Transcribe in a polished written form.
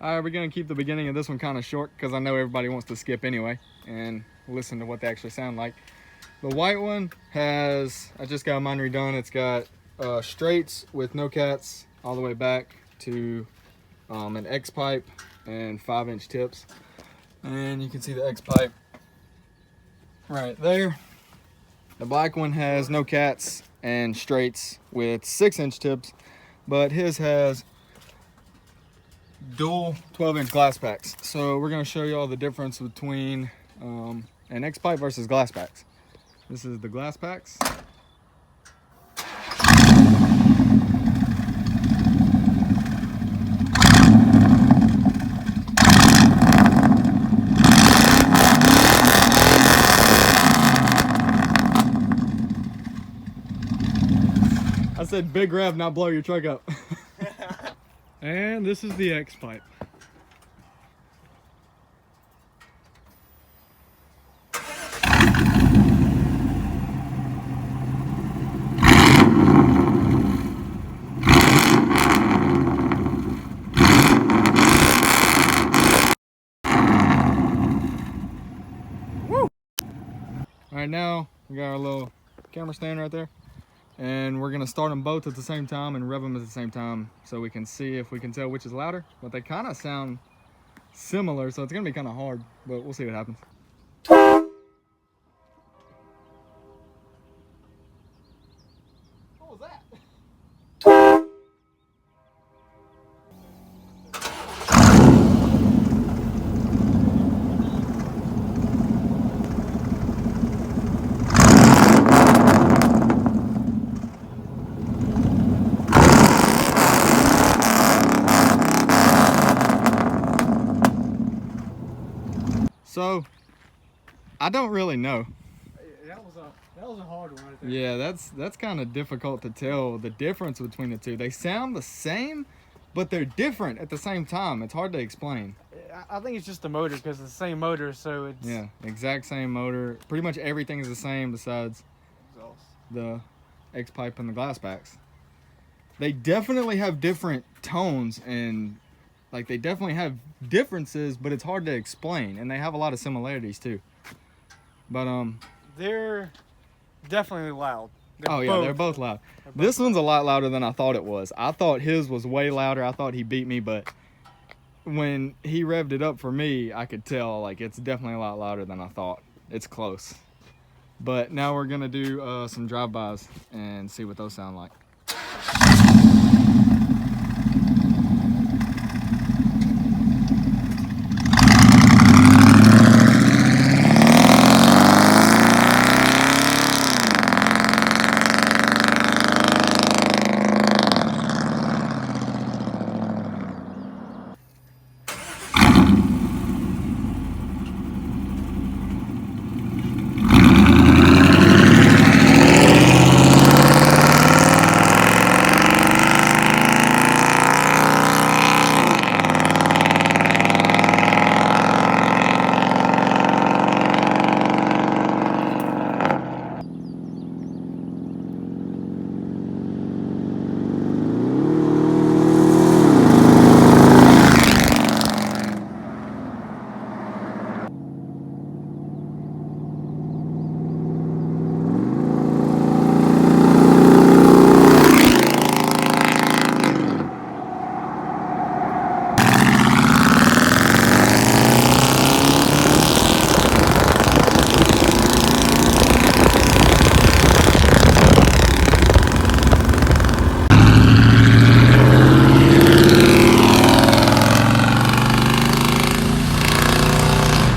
All right, we're gonna keep the beginning of this one kind of short because I know everybody wants to skip anyway and listen to what they actually sound like. The white one has, I just got mine redone. It's got straights with no cats all the way back to an X pipe and 5-inch tips. And you can see the X pipe right there. The black one has no cats and straights with 6-inch tips, but his has dual 12-inch Glasspacks. So we're going to show you all the difference between an X pipe versus Glasspacks. This is the Glasspacks. I said big rev, not blow your truck up. And this is the X pipe. Woo! All right, now we got our little camera stand right there. And we're gonna start them both at the same time and rev them at the same time so we can see if we can tell which is louder. But they kind of sound similar, so it's gonna be kind of hard, but we'll see what happens. What was that? So, I don't really know. That was a hard one right there. Yeah, that's kind of difficult to tell the difference between the two. They sound the same, but they're different at the same time. It's hard to explain. I think it's just the motor because it's the same motor, so it's... Yeah, exact same motor. Pretty much everything is the same besides exhaust. The X pipe and the Glasspacks. They definitely have different tones and like they definitely have differences, but it's hard to explain, and they have a lot of similarities too. But they're definitely loud. They're both loud. This one's a lot louder than I thought it was. I thought his was way louder. I thought he beat me, but when he revved it up for me, I could tell like it's definitely a lot louder than I thought. It's close. But now we're gonna do some drive-bys and see what those sound like.